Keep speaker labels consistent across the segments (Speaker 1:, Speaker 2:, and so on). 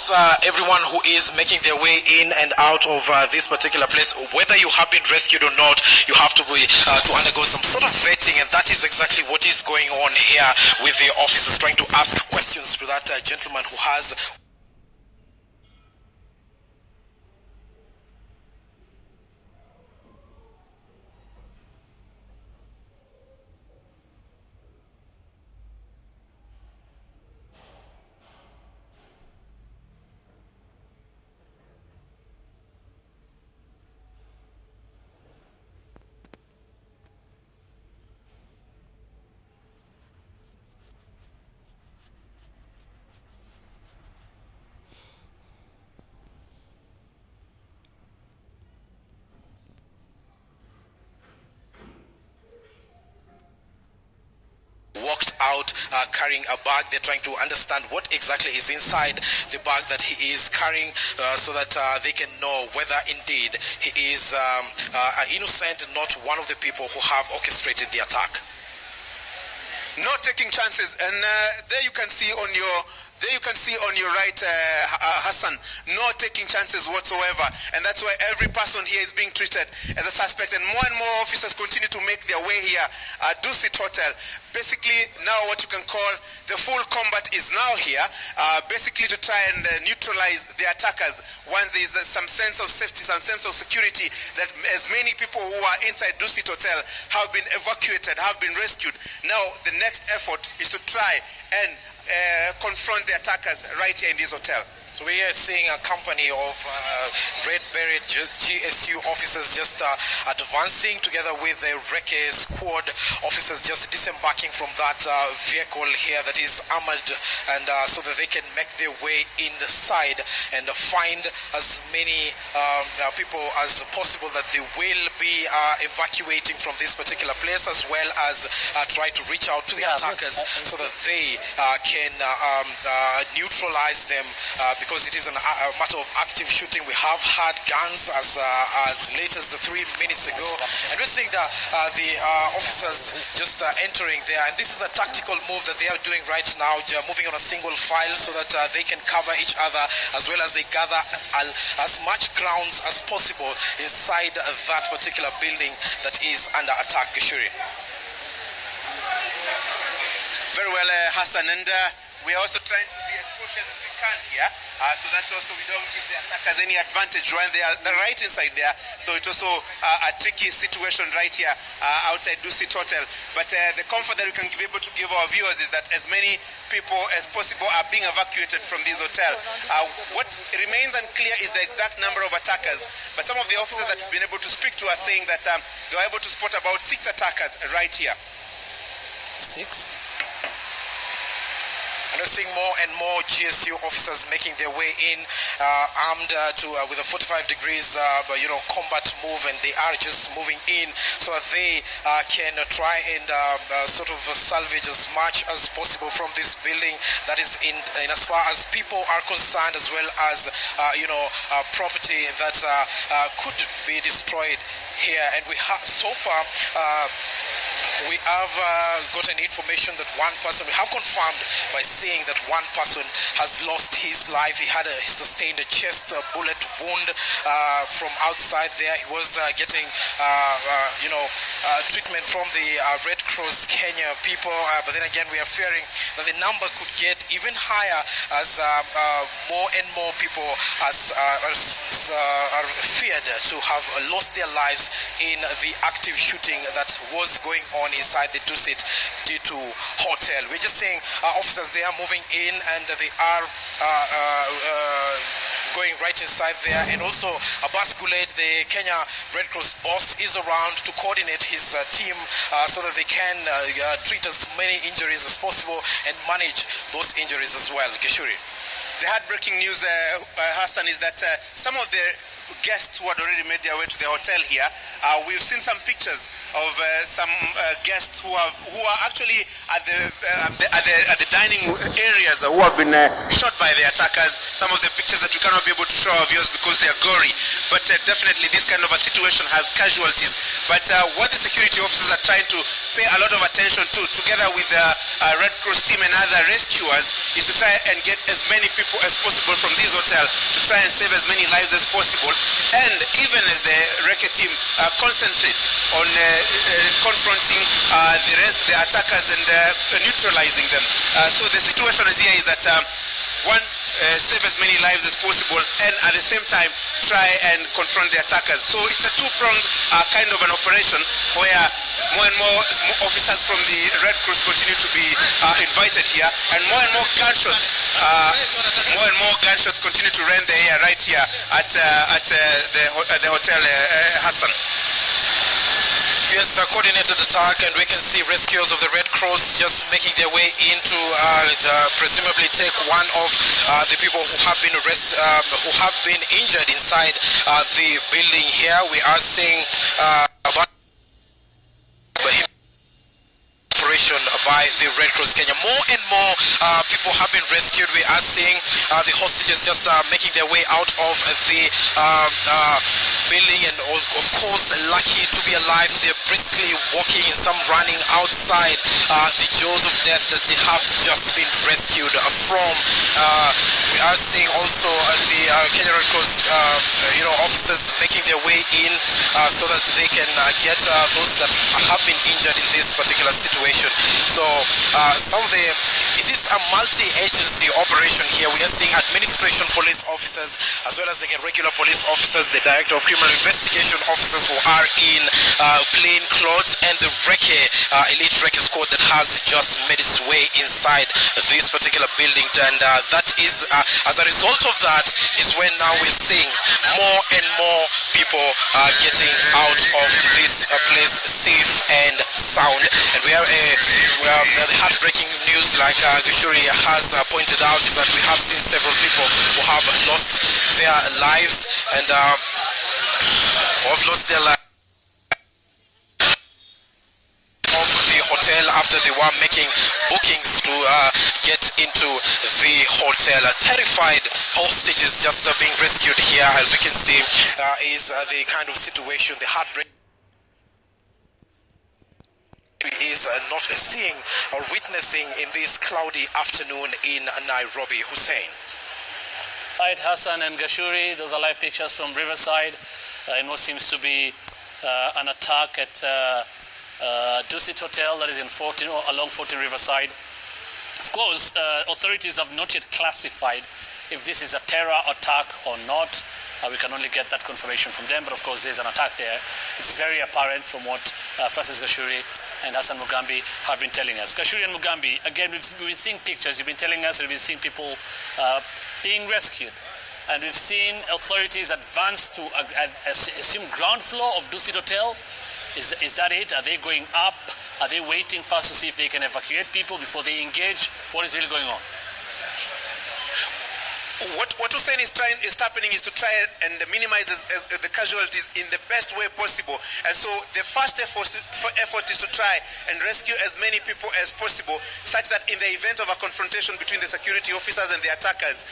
Speaker 1: course, everyone who is making their way in and out of this particular place, whether you have been rescued or not, you have to undergo some sort of vetting, and that is exactly what is going on here with the officers trying to ask questions to that gentleman who has walked out carrying a bag. They're trying to understand what exactly is inside the bag that he is carrying, so that they can know whether indeed he is innocent and not one of the people who have orchestrated the attack.
Speaker 2: Not taking chances, and there you can see on your right, Hassan, not taking chances whatsoever, and that's why every person here is being treated as a suspect, and more officers continue to make their way here at Dusit Hotel. Basically, now what you can call the full combat is now here, basically to try and neutralize the attackers once there is some sense of safety, some sense of security, that as many people who are inside Dusit Hotel have been evacuated, have been rescued. Now the next effort is to try and confront the attackers right here in this hotel.
Speaker 1: So we are seeing a company of red-beret GSU officers just advancing together with the Recce squad officers just disembarking from that vehicle here that is armored, and so that they can make their way inside and find as many people as possible that they will be evacuating from this particular place, as well as try to reach out to the attackers so that they can neutralize them, because it is a matter of active shooting. We have had guns as late as 3 minutes ago, and we're seeing the officers just entering there, and this is a tactical move that they are doing right now, moving on a single file so that they can cover each other, as well as they gather as much grounds as possible inside that particular building that is under attack. Gashuri.
Speaker 2: Very well, Hassan, and we are also trying to be as cautious as we can here, so that also we don't give the attackers any advantage when they are right inside there. So it's also a tricky situation right here outside Dusit Hotel. But the comfort that we can be able to give our viewers is that as many people as possible are being evacuated from this hotel. What remains unclear is the exact number of attackers, but some of the officers that we've been able to speak to are saying that they were able to spot about 6 attackers right here.
Speaker 1: 6? And we're seeing more and more GSU officers making their way in, armed with a 45 degrees, combat move, and they are just moving in so that they can try and sort of salvage as much as possible from this building. That is in as far as people are concerned, as well as property that could be destroyed here. And we have so far. We have gotten information that one person, we have confirmed by seeing that one person has lost his life. He had sustained a chest bullet wound from outside there. He was getting, treatment from the Red Cross Kenya people. But then again, we are fearing that the number could get even higher as more and more people are feared to have lost their lives in the active shooting that was going on inside the Dusit Hotel. We're just seeing officers, they are moving in, and they are going right inside there. And also Abbas Guled, the Kenya Red Cross boss, is around to coordinate his team so that they can treat as many injuries as possible and manage those injuries as well. Geshuri.
Speaker 2: The heartbreaking news, Hassan, is that some of the guests who had already made their way to the hotel here, we've seen some pictures of some guests who are actually at the dining areas who have been shot by the attackers. Some of the pictures that we cannot be able to show our viewers because they are gory. But definitely this kind of a situation has casualties. But what the security officers are trying to pay a lot of attention to, together with the Red Cross team and other rescuers, is to try and get as many people as possible from this hotel to try and save as many lives as possible. And even as the Reke team concentrates on confronting the attackers and neutralizing them. So the situation is here is that one, save as many lives as possible, and at the same time try and confront the attackers. So it's a two-pronged kind of an operation where more and more officers from the Red Cross continue to be invited here, and more gunshots continue to rend the air right here at the hotel, Hassan.
Speaker 1: Yes, a coordinated attack, and we can see rescuers of the Red Cross just making their way into presumably take one of the people who have been injured inside the building here. We are seeing operation by the Red Cross Kenya. More and more people have been rescued. We are seeing the hostages just making their way out of the building, and of course lucky to be alive. They're briskly walking and some running outside the jaws of death that they have just been rescued from. We are seeing also the Kenya Red Cross officers making their way in so that they can get those that have been injured in this particular situation. So it is a multi-agency operation here. We are seeing administration police officers as well as the regular police officers, the director of criminal investigation officers who are in plain clothes, and the elite Reke squad that has just made its way inside this particular building. And that is as a result of that is when now we're seeing more and more people getting out of this place safe and sound. And we have the heartbreaking news, like Gashuri has pointed out, is that we have seen several people who have lost their lives and have lost their lives of the hotel after they were making bookings to get into the hotel. Terrified hostages just being rescued here, as we can see, is the kind of situation, the heartbreak is not seeing or witnessing in this cloudy afternoon in Nairobi. Hussein.
Speaker 3: Right, Hassan and Gashuri, those are live pictures from Riverside in what seems to be an attack at Dusit Hotel, that is in along 14 Riverside. Of course, authorities have not yet classified if this is a terror attack or not. We can only get that confirmation from them, but of course there's an attack there. It's very apparent from what Francis Gashuri and Hassan Mugambi have been telling us. Gashuri and Mugambi, again, we've been seeing pictures. You've been telling us, we've been seeing people being rescued. And we've seen authorities advance to assume ground floor of Dusit Hotel. Is that it? Are they going up? Are they waiting first to see if they can evacuate people before they engage? What is really going on?
Speaker 2: What Hussein is happening is to try and minimize the casualties in the best way possible. And so the first effort is to try and rescue as many people as possible, such that in the event of a confrontation between the security officers and the attackers,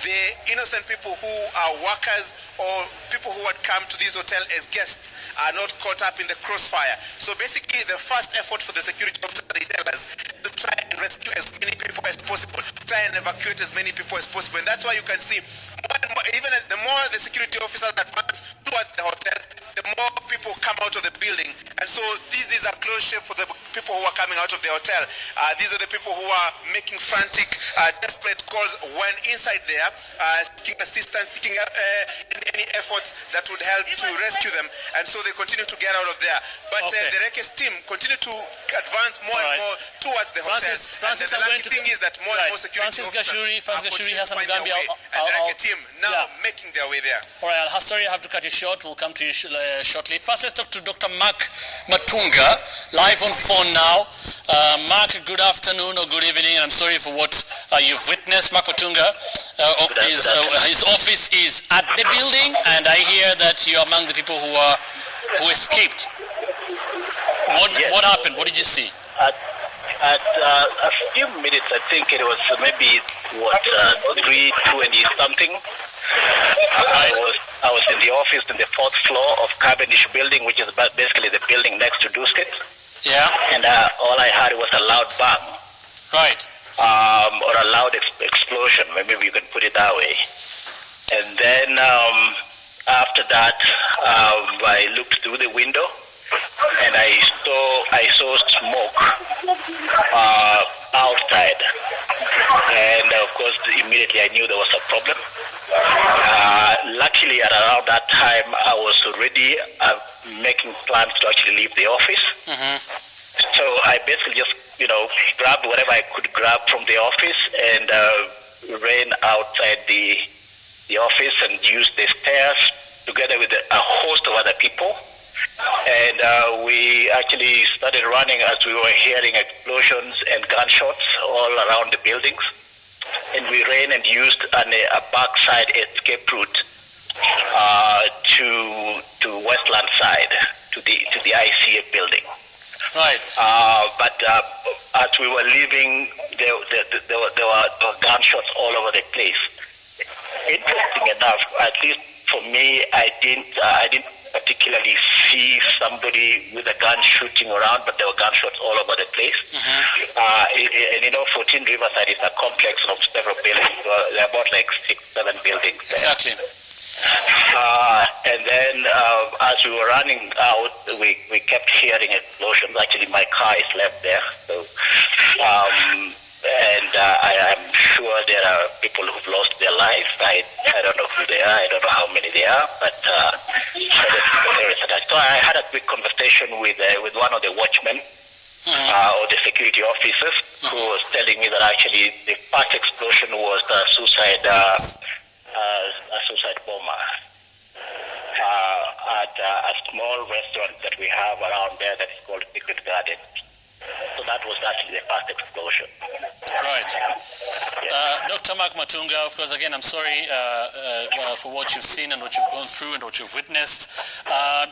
Speaker 2: the innocent people who are workers or people who had come to this hotel as guests are not caught up in the crossfire. So basically the first effort for the security officers, they tell us, to try and rescue as many people as possible, try and evacuate as many people as possible. And that's why you can see more and more, even the more the security officers advance towards the hotel, the more people come out of the building. And so this is a close shave for the people who are coming out of the hotel. These are the people who are making frantic, desperate calls when inside there, seeking assistance, seeking any efforts that would help to rescue them. And so they continue to get out of there. But the Reke's team continue to advance more and more towards the hotel. And the lucky thing is that more and more security officers
Speaker 3: Hassan Mugambi,
Speaker 2: and the Reke team now making their way there.
Speaker 3: All right, sorry, I have to cut you short. We'll come to you shortly. First, let's talk to Dr. Mark Matunga, live on phone now. Mark, good afternoon or good evening, and I'm sorry for what you've witnessed. Mark Matunga, his office is at the building, and I hear that you're among the people who escaped. What happened? What did you see?
Speaker 4: At a few minutes, I think it was maybe 3:20 something. I was in the office in the 4th floor of Cavendish building, which is basically the building next to Dusit.
Speaker 3: Yeah.
Speaker 4: And all I heard was a loud bang.
Speaker 3: Right.
Speaker 4: Or a loud explosion, maybe you can put it that way. And then after that, I looked through the window and I saw smoke outside. And of course, immediately I knew there was a problem. Luckily, at around that time, I was already making plans to actually leave the office.
Speaker 3: Mm-hmm.
Speaker 4: So I basically just, grabbed whatever I could grab from the office and ran outside the office and used the stairs together with a host of other people. And we actually started running as we were hearing explosions and gunshots all around the buildings. And we ran and used a backside escape route to Westland side, to the ICA building.
Speaker 3: Right.
Speaker 4: But as we were leaving, there were gunshots all over the place. Interesting enough, at least for me, I didn't particularly see somebody with a gun shooting around, but there were gunshots all over the place. Mm-hmm. And 14 Riverside is a complex of several buildings. There are about like 6-7 buildings there.
Speaker 3: Exactly.
Speaker 4: And then as we were running out, we kept hearing explosions. Actually, my car is left there. So, I am sure there are people who've lost their lives. I don't know who they are. I don't know how many they are. But so I had a quick conversation with one of the watchmen or the security officers who was telling me that actually the first explosion was a suicide bomber at a small restaurant that we have around there that is called Secret Garden. So that was actually the first explosion.
Speaker 3: Right.
Speaker 4: Yes.
Speaker 3: Dr. Mark Matunga, of course, again, I'm sorry for what you've seen and what you've gone through and what you've witnessed.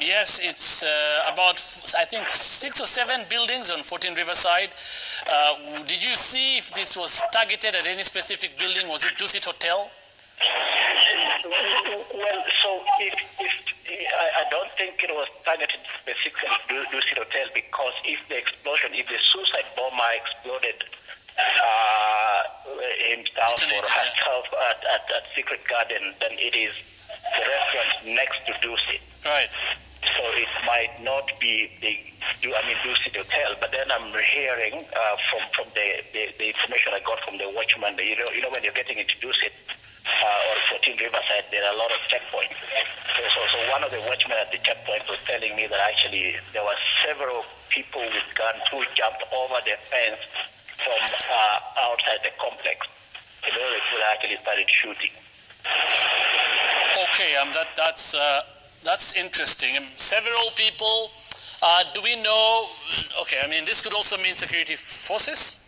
Speaker 3: Yes, it's about, I think, 6 or 7 buildings on 14 Riverside. Did you see if this was targeted at any specific building? Was it Dusit Hotel?
Speaker 4: Well, so I don't think it was targeted specifically to Dusit Hotel, because if the suicide bomber exploded himself or herself at Secret Garden, then it is the restaurant next to Dusit.
Speaker 3: Right.
Speaker 4: So it might not be Dusit Hotel, but then I'm hearing from the information I got from the watchman. When you're getting into Dusit or 14 Riverside, there are a lot of checkpoints. So one of the watchmen at the checkpoint was telling me that actually there were several people with guns who jumped over the fence from outside the complex. The people actually started shooting.
Speaker 3: Okay, that's interesting. Several people. Do we know? Okay, this could also mean security forces.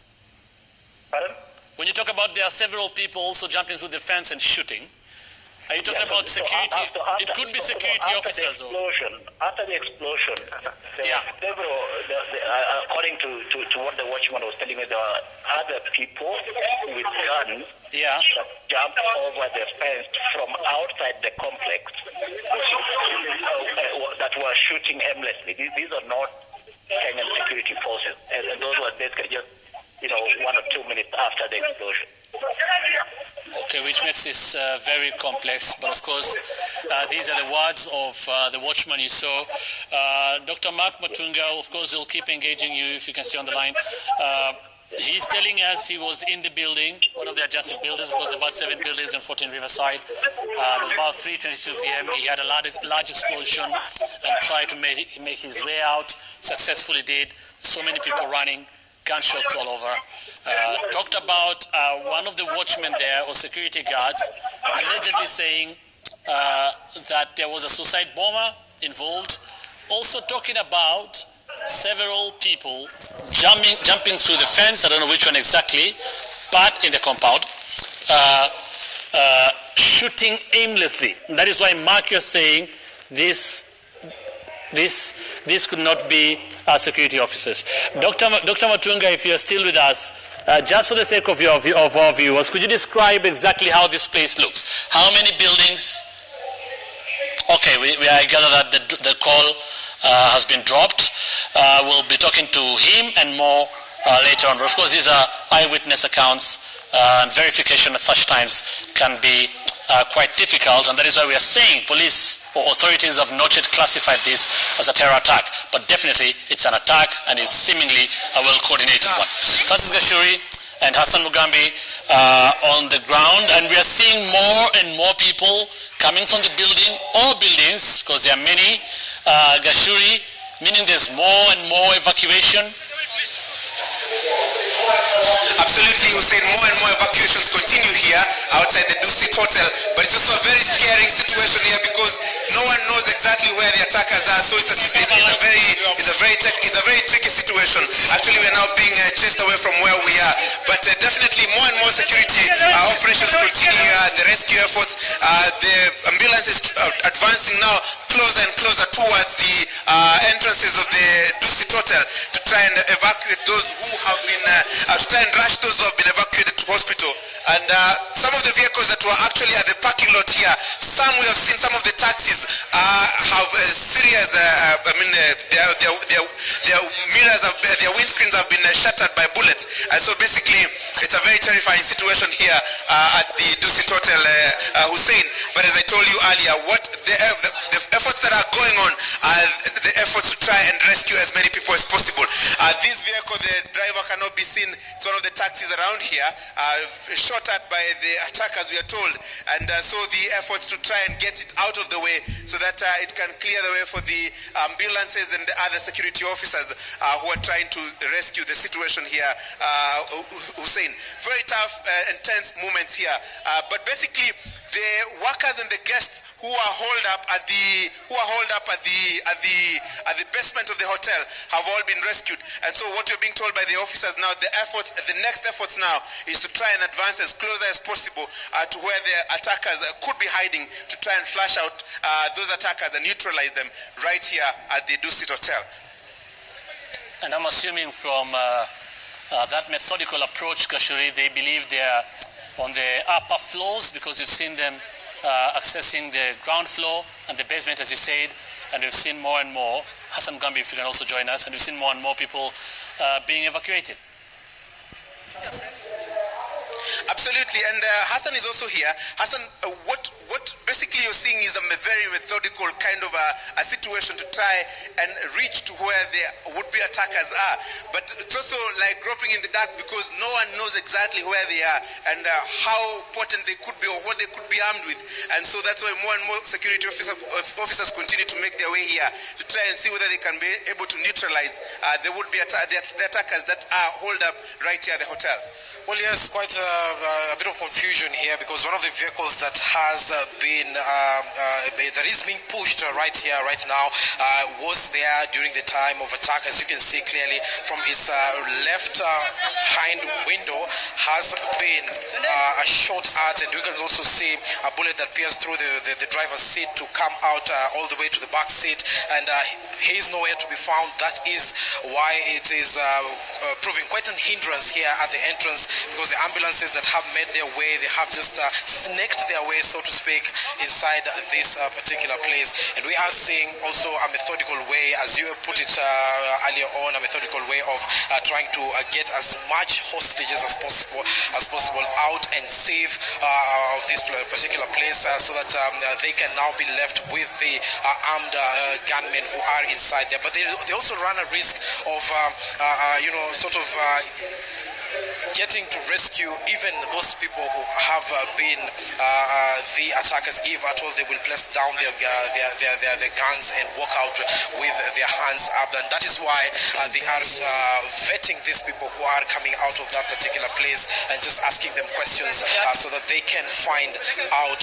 Speaker 4: Pardon?
Speaker 3: When you talk about there are several people also jumping through the fence and shooting, are you talking about security? It could be security officers.
Speaker 4: After the explosion, there were several. According to what the watchman was telling me, there were other people with guns that jumped over the fence from outside the complex that were shooting aimlessly. These are not Kenyan security forces, and those were basically just 1 or 2 minutes after the explosion.
Speaker 3: Okay, which makes this very complex. But of course, these are the words of the watchman you saw. Dr. Mark Matunga, of course, will keep engaging you if you can stay on the line. He's telling us he was in the building, one of the adjacent buildings. Of course, about 7 buildings in 14 Riverside. About 3:22 p.m., he had a large explosion and tried to make his way out. Successfully did. So many people running. Gunshots all over. Talked about one of the watchmen there, or security guards, allegedly saying that there was a suicide bomber involved. Also talking about several people jumping through the fence, I don't know which one exactly, but in the compound, shooting aimlessly. That is why Mark, you're saying this could not be our security officers. Dr. Matunga, if you're still with us, just for the sake of our viewers, could you describe exactly how this place looks? How many buildings? Okay, I gather that the call has been dropped. We'll be talking to him and more later on. But of course, these are eyewitness accounts, and verification at such times can be quite difficult, and that is why we are saying police or authorities have not yet classified this as a terror attack, but definitely it's an attack, and it's seemingly a well-coordinated one. Francis Gashuri and Hassan Mugambi on the ground, and we are seeing more and more people coming from the building or buildings, because there are many. Gashuri, meaning there's more and more evacuation.
Speaker 2: Absolutely, Hussein. More and more evacuations continue here outside the Dusit Hotel, but it's also a very scaring situation here because no one knows exactly where the attackers are. So it's a very tricky situation. Actually, we're now being chased away from where we are, but definitely more and more security operations continue. The rescue efforts, the ambulance is advancing now closer and closer towards the entrances of the Dusit Hotel to try and evacuate those who have been, to try and rush those who have been evacuated to hospital. And some of the vehicles that were actually at the parking lot here, some we have seen, some of the taxis have serious, their mirrors, their windscreens have been shattered by bullets. And so basically, it's a very terrifying situation here at the Dusit Hotel, Hussein. But as I told you earlier, what the efforts that are going on are the efforts to try and rescue as many people as possible. This vehicle, the driver cannot be seen. It's one of the taxis around here, shot at by the attackers, we are told. And so the efforts to try and get it out of the way so that it can clear the way for the ambulances and the other security officers who are trying to rescue the situation here, Hussein. Very tough and tense moments here. But basically, the workers and the guests who are holed up at the basement of the hotel have all been rescued. And so what you're being told by the officers now, the next efforts now is to try and advance as closer as possible to where the attackers could be hiding, to try and flush out those attackers and neutralize them right here at the Dusit Hotel.
Speaker 3: And I'm assuming from that methodical approach, Gashuri, they believe they are on the upper floors, because you've seen them accessing the ground floor and the basement, as you said, and we've seen more and more. Hassan Mugambi, if you can also join us, and we've seen more and more people being evacuated.
Speaker 2: Absolutely, and Hassan is also here. Hassan, what basically you're seeing is a very methodical kind of a situation to try and reach to where the would-be attackers are. But it's also like groping in the dark because no one knows exactly where they are and how potent they could be or what they could be armed with. And so that's why more and more security officers continue to make their way here to try and see whether they can be able to neutralize the would-be the attackers that are holed up right here at the hotel.
Speaker 1: Well, yes, quite a bit of confusion here because one of the vehicles that has been that is being pushed right here, right now, was there during the time of attack. As you can see clearly from its left hind window has been a shot at, and you can also see a bullet that pierced through the driver's seat to come out all the way to the back seat, and he is nowhere to be found. That is why it is proving quite an hindrance here at the entrance, because the ambulances that have made their way, they have just snaked their way, so to speak, inside this particular place. And we are seeing also a methodical way, as you put it earlier on, a methodical way of trying to get as much hostages as possible out and save of this particular place, so that they can now be left with the armed gunmen who are inside there. But they also run a risk of, sort of getting to rescue even those people who have been the attackers, if at all they will place down their guns and walk out with their hands up. And that is why they are vetting these people who are coming out of that particular place and just asking them questions so that they can find out.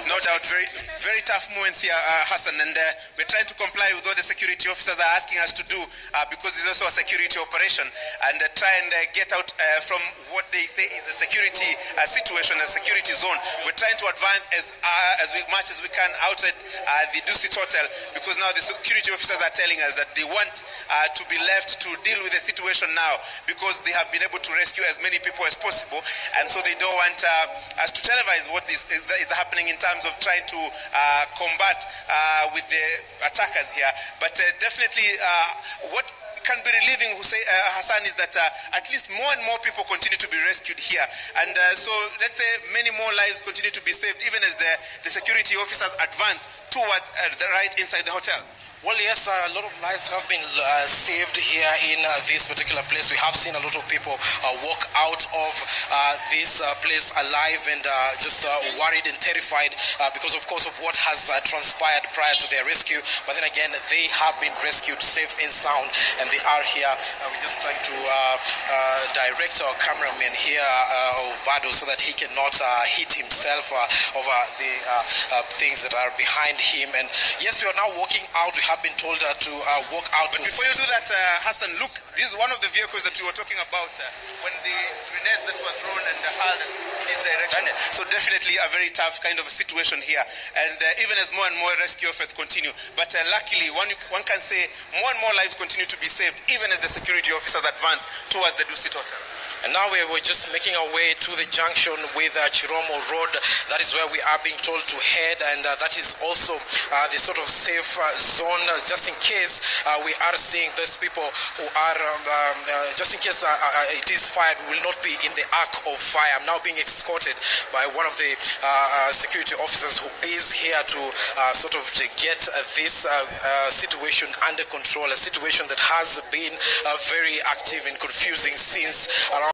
Speaker 2: No doubt, very, very tough moments here, Hassan, and we're trying to comply with what the security officers are asking us to do because it's also a security operation, and try and get out from what they say is a security situation, a security zone. We're trying to advance as much as we can outside the Dusit Hotel, because now the security officers are telling us that they want to be left to deal with the situation now, because they have been able to rescue as many people as possible, and so they don't want us to televise what is happening in terms of trying to combat with the attackers here. But definitely what can be relieving, Hassan, is that at least more and more people continue to be rescued here, and so let's say many more lives continue to be saved, even as the security officers advance towards the right inside the hotel.
Speaker 1: Well, yes, a lot of lives have been saved here in this particular place. We have seen a lot of people walk out of this place alive and just worried and terrified because, of course, of what has transpired prior to their rescue. But then again, they have been rescued safe and sound, and they are here. We're just trying to direct our cameraman here, Vado, so that he cannot hit himself over the things that are behind him. And yes, we are now walking out. We have been told to walk out.
Speaker 2: But before you do that, Hassan, look, this is one of the vehicles that we were talking about when the grenades that were thrown and hurled in this direction. So definitely a very tough kind of a situation here, and even as more and more rescue efforts continue. But luckily, one can say more and more lives continue to be saved, even as the security officers advance towards the Dusit Hotel.
Speaker 1: And now we're just making our way to the junction with Chiromo Road. That is where we are being told to head, and that is also the sort of safe zone, just in case we are seeing those people who are, just in case it is fired, will not be in the arc of fire. I'm now being escorted by one of the security officers who is here to sort of get this situation under control, a situation that has been very active and confusing since around